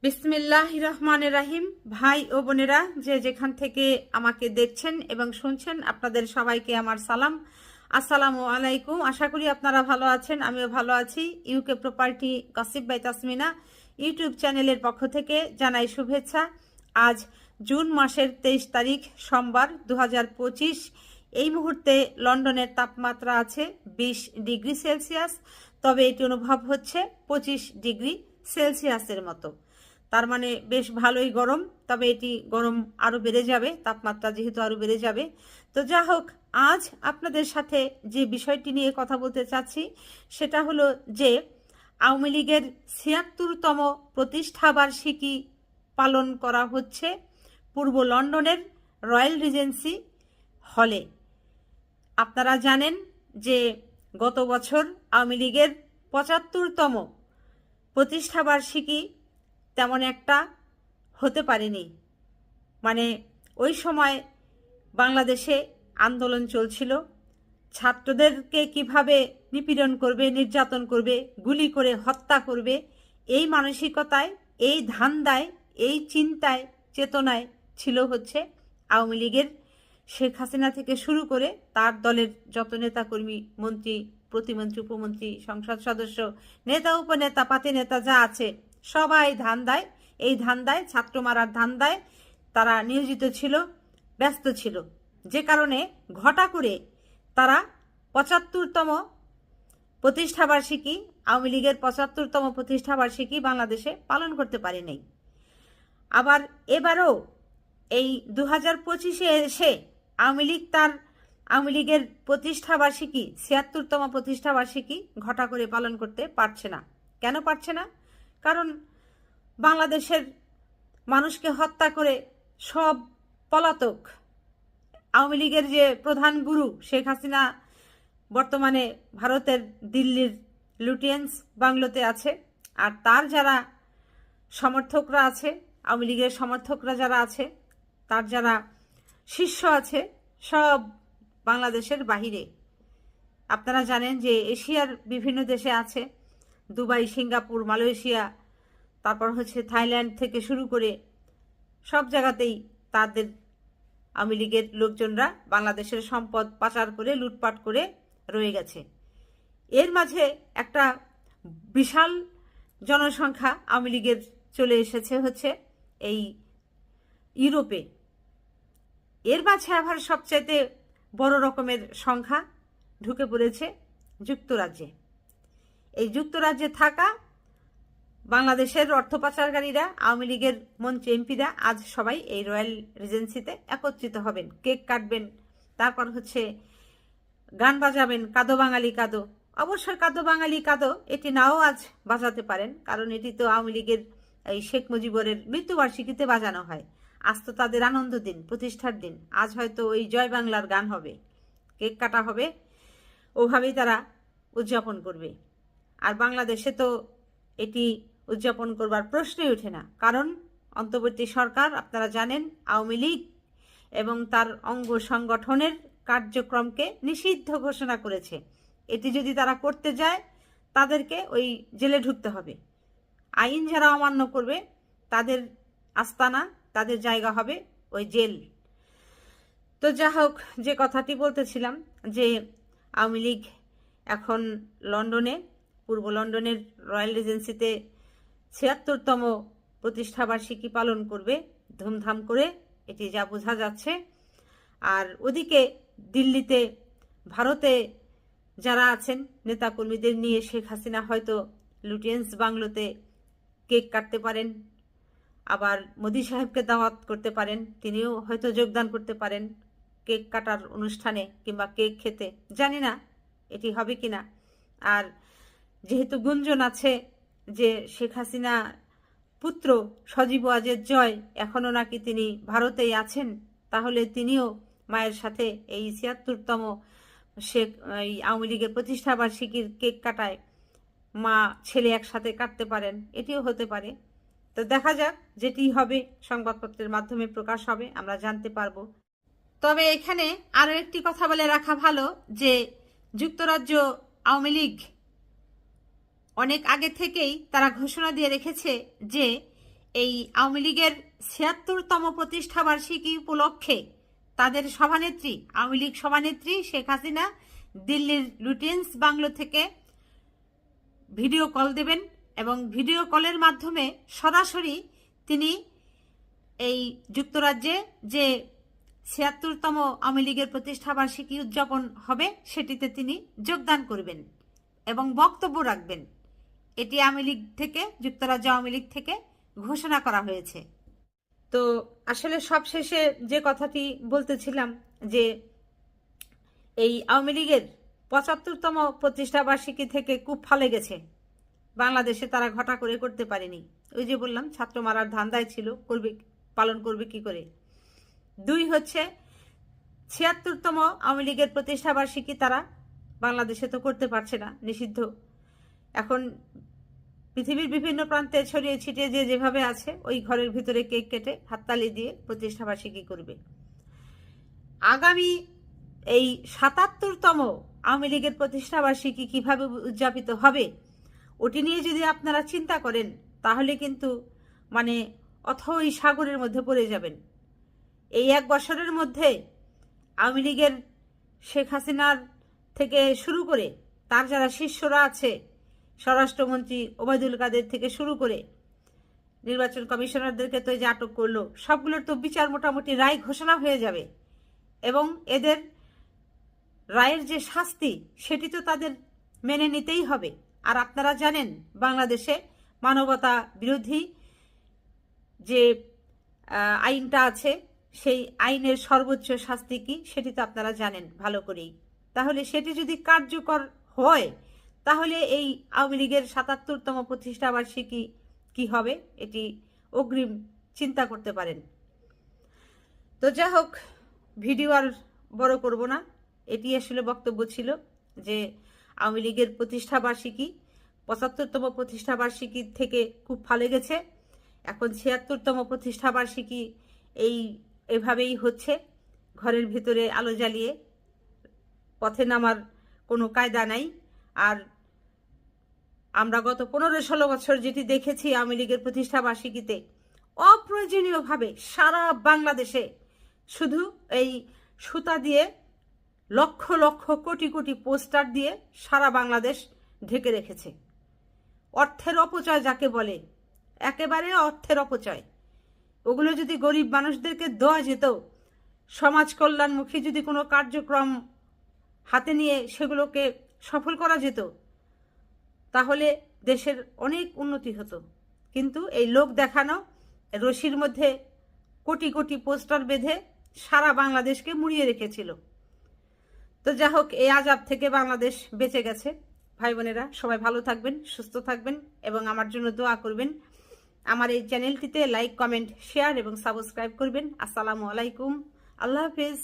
বিসমিল্লাহির রহমানির রাহিম। ভাই ও বোনেরা, যে যেখান থেকে আমাকে দেখছেন এবং শুনছেন, আপনাদের সবাইকে আমার সালাম। আসসালামু আলাইকুম। আশা করি আপনারা ভালো আছেন, আমিও ভালো আছি। UK property gossip by Tasmina YouTube চ্যানেলের পক্ষ থেকে জানাই শুভেচ্ছা। আজ জুন মাসের 23 তারিখ সোমবার 2025। এই মুহূর্তে লন্ডনের তাপমাত্রা আছে 20 ডিগ্রি সেলসিয়াস, তবে এটি অনুভব হচ্ছে 25 ডিগ্রি সেলসিয়াসের মতো। তার মানে বেশ ভালোই গরম, তবে এটি গরম আরও বেড়ে যাবে, তাপমাত্রা যেহেতু আরও বেড়ে যাবে। তো যা হোক, আজ আপনাদের সাথে যে বিষয়টি নিয়ে কথা বলতে চাচ্ছি সেটা হলো যে আওয়ামী লীগের ৭৬তম প্রতিষ্ঠাবার্ষিকী পালন করা হচ্ছে পূর্ব লন্ডনের রয়্যাল রিজেন্সি হলে। আপনারা জানেন যে গত বছর আওয়ামী লীগের ৭৫তম প্রতিষ্ঠাবার্ষিকী তেমন একটা হতে পারেনি। মানে ওই সময় বাংলাদেশে আন্দোলন চলছিল, ছাত্রদেরকে কিভাবে নিপীড়ন করবে, নির্যাতন করবে, গুলি করে হত্যা করবে, এই মানসিকতায়, এই ধান্দায়, এই চিন্তায়, চেতনায় ছিল হচ্ছে আওয়ামী লীগের শেখ হাসিনা থেকে শুরু করে তার দলের যত নেতাকর্মী, মন্ত্রী, প্রতিমন্ত্রী, উপমন্ত্রী, সংসদ সদস্য, নেতা উপনেতা, পাতি নেতা যা আছে সবাই ধান্দায়, এই ধান্দায়, ছাত্র মারার ধান্দায় তারা নিয়োজিত ছিল, ব্যস্ত ছিল। যে কারণে ঘটা করে তারা ৭৫তম প্রতিষ্ঠাবার্ষিকী, আওয়ামী লীগের ৭৫তম প্রতিষ্ঠাবার্ষিকী বাংলাদেশে পালন করতে পারেনি। আবার এবারও এই 2025-এ এসে আওয়ামী লীগ তার আওয়ামী লীগের প্রতিষ্ঠাবার্ষিকী, ৭৬তম প্রতিষ্ঠাবার্ষিকী ঘটা করে পালন করতে পারছে না। কেন পারছে না? কারণ বাংলাদেশের মানুষকে হত্যা করে সব পলাতক। আওয়ামী লীগের যে প্রধান গুরু শেখ হাসিনা বর্তমানে ভারতের দিল্লির লুটিয়েন্স বাংলোতে আছে, আর তার যারা সমর্থকরা আছে, আওয়ামী লীগের সমর্থকরা যারা আছে, তার যারা শিষ্য আছে, সব বাংলাদেশের বাহিরে। আপনারা জানেন যে এশিয়ার বিভিন্ন দেশে আছে, দুবাই, সিঙ্গাপুর, মালয়েশিয়া, তারপর হচ্ছে থাইল্যান্ড থেকে শুরু করে সব জায়গাতেই তাদের আওয়ামী লীগের লোকজনরা বাংলাদেশের সম্পদ পাচার করে, লুটপাট করে রয়ে গেছে। এর মাঝে একটা বিশাল জনসংখ্যা আওয়ামী লীগের চলে এসেছে হচ্ছে এই ইউরোপে। এর মাঝে আবার সবচাইতে বড় রকমের সংখ্যা ঢুকে পড়েছে যুক্তরাজ্যে। এই যুক্তরাজ্যে থাকা বাংলাদেশের অর্থ পাচারকারীরা, আওয়ামী লীগের মন্ত্রী, এমপিরা আজ সবাই এই রয়্যাল রিজেন্সিতে একত্রিত হবেন, কেক কাটবেন, তারপর হচ্ছে গান বাজাবেন, কাদো বাঙালি কাদো। অবশ্যই কাদো বাঙালি কাদো এটি নাও আজ বাজাতে পারেন, কারণ এটি তো আওয়ামী লীগের এই শেখ মুজিবরের মৃত্যুবার্ষিকীতে বাজানো হয়। আজ তো তাদের আনন্দ দিন, প্রতিষ্ঠার দিন। আজ হয়তো ওই জয় বাংলার গান হবে, কেক কাটা হবে, ওভাবেই তারা উদযাপন করবে। আর বাংলাদেশে তো এটি উদযাপন করবার প্রশ্নই ওঠে না, কারণ অন্তর্বর্তী সরকার, আপনারা জানেন, আওয়ামী লীগ এবং তার অঙ্গ সংগঠনের কার্যক্রমকে নিষিদ্ধ ঘোষণা করেছে। এটি যদি তারা করতে যায়, তাদেরকে ওই জেলে ঢুকতে হবে। আইন যারা অমান্য করবে তাদের আস্তানা, তাদের জায়গা হবে ওই জেল। তো যা হোক, যে কথাটি বলতেছিলাম যে আওয়ামী লীগ এখন লন্ডনে, পূর্ব লন্ডনের রয়্যাল রিজেন্সিতে ৭৬তম প্রতিষ্ঠাবার্ষিকী পালন করবে ধুমধাম করে, এটি যা বোঝা যাচ্ছে। আর ওদিকে দিল্লিতে, ভারতে যারা আছেন নেতাকর্মীদের নিয়ে শেখ হাসিনা হয়তো লুটিয়েন্স বাংলোতে কেক কাটতে পারেন, আবার মোদি সাহেবকে দাওয়াত করতে পারেন, তিনিও হয়তো যোগদান করতে পারেন কেক কাটার অনুষ্ঠানে কিংবা কেক খেতে। জানি না এটি হবে কিনা। আর যেহেতু গুঞ্জন আছে যে শেখ হাসিনা পুত্র সজীব ওয়াজেদ জয় এখনও নাকি তিনি ভারতেই আছেন, তাহলে তিনিও মায়ের সাথে এই ৭৬তম শেখ এই আওয়ামী লীগের প্রতিষ্ঠাবার্ষিকীর কেক কাটায় মা ছেলে একসাথে কাটতে পারেন, এটিও হতে পারে। তো দেখা যাক, যেটি হবে সংবাদপত্রের মাধ্যমে প্রকাশ হবে, আমরা জানতে পারবো। তবে এখানে আরও একটি কথা বলে রাখা ভালো যে যুক্তরাজ্য আওয়ামী লীগ অনেক আগে থেকেই তারা ঘোষণা দিয়ে রেখেছে যে এই আওয়ামী লীগের ৭৬তম প্রতিষ্ঠাবার্ষিকী উপলক্ষে তাদের সভানেত্রী, আওয়ামী লীগ সভানেত্রী শেখ হাসিনা দিল্লির লুটেন্স বাংলো থেকে ভিডিও কল দেবেন এবং ভিডিও কলের মাধ্যমে সরাসরি তিনি এই যুক্তরাজ্যে যে ৭৬তম আওয়ামী লীগের প্রতিষ্ঠাবার্ষিকী উদযাপন হবে সেটিতে তিনি যোগদান করবেন এবং বক্তব্য রাখবেন। এটি আওয়ামী লীগ থেকে, যুক্তরাজ্য আওয়ামী লীগ থেকে ঘোষণা করা হয়েছে। তো আসলে সবশেষে যে কথাটি বলতেছিলাম যে এই আওয়ামী লীগের ৭৫তম প্রতিষ্ঠাবার্ষিকী থেকে খুব ফলে গেছে, বাংলাদেশে তারা ঘটা করে করতে পারেনি। ওই যে বললাম ছাত্র মারার ধান্দায় ছিল, পালন করবে কি করে। ২ হচ্ছে ৭৬তম আওয়ামী লীগের প্রতিষ্ঠাবার্ষিকী তারা বাংলাদেশে তো করতে পারছে না, নিষিদ্ধ। এখন পৃথিবীর বিভিন্ন প্রান্তে ছড়িয়ে ছিটিয়ে যে যেভাবে আছে ওই ঘরের ভিতরে কেক কেটে হাততালি দিয়ে প্রতিষ্ঠাবার্ষিকী করবে। আগামী এই ৭৭তম আওয়ামী লীগের প্রতিষ্ঠাবার্ষিকী কিভাবে উদযাপিত হবে ওটি নিয়ে যদি আপনারা চিন্তা করেন তাহলে কিন্তু মানে অথই সাগরের মধ্যে পড়ে যাবেন। এই ১ বছরের মধ্যে আওয়ামী লীগের শেখ হাসিনার থেকে শুরু করে তার যারা শিষ্যরা আছে, স্বরাষ্ট্রমন্ত্রী ওবায়দুল কাদের থেকে শুরু করে নির্বাচন কমিশনারদেরকে তো যে আটক করলো, সবগুলোর তো বিচার মোটামুটি রায় ঘোষণা হয়ে যাবে এবং এদের রায়ের যে শাস্তি সেটি তো তাদের মেনে নিতেই হবে। আর আপনারা জানেন বাংলাদেশে মানবতা বিরোধী যে আইনটা আছে সেই আইনের সর্বোচ্চ শাস্তি কি সেটি তো আপনারা জানেন ভালো করেই। তাহলে সেটি যদি কার্যকর হয় তাহলে এই আওয়ামী লীগের ৭৭তম প্রতিষ্ঠাবার্ষিকী কি হবে এটি অগ্রিম চিন্তা করতে পারেন। তো যাই হোক, ভিডিও আর বড় করব না, এটি আসলে বক্তব্য ছিল যে আওয়ামী লীগের প্রতিষ্ঠাবার্ষিকী ৭৫তম প্রতিষ্ঠাবার্ষিকী থেকে খুব ফলে গেছে। এখন ৭৬তম প্রতিষ্ঠাবার্ষিকী এভাবেই হচ্ছে, ঘরের ভিতরে আলো জ্বালিয়ে, পথে নামার কোনো কায়দা নাই। আর আমরা গত ১৫-১৬ বছর যেটি দেখেছি আওয়ামী লীগের প্রতিষ্ঠাবার্ষিকীতে, অপ্রয়োজনীয়ভাবে সারা বাংলাদেশে শুধু এই সুতা দিয়ে লক্ষ লক্ষ কোটি কোটি পোস্টার দিয়ে সারা বাংলাদেশ ঢেকে রেখেছে। অর্থের অপচয় যাকে বলে, একেবারে অর্থের অপচয়। ওগুলো যদি গরিব মানুষদেরকে দেওয়া যেত, সমাজ কল্যাণমুখী যদি কোনো কার্যক্রম হাতে নিয়ে সেগুলোকে সফল করা যেত তাহলে দেশের অনেক উন্নতি হতো। কিন্তু এই লোক দেখানো রশির মধ্যে কোটি কোটি পোস্টার বেঁধে সারা বাংলাদেশকে মুড়িয়ে রেখেছিল। তো যাই হোক, এই আযাব থেকে বাংলাদেশ বেঁচে গেছে। ভাই বোনেরা সবাই ভালো থাকবেন, সুস্থ থাকবেন এবং আমার জন্য দোয়া করবেন। আমার এই চ্যানেলটিতে লাইক, কমেন্ট, শেয়ার এবং সাবস্ক্রাইব করবেন। আসসালামু আলাইকুম, আল্লাহ হাফেজ।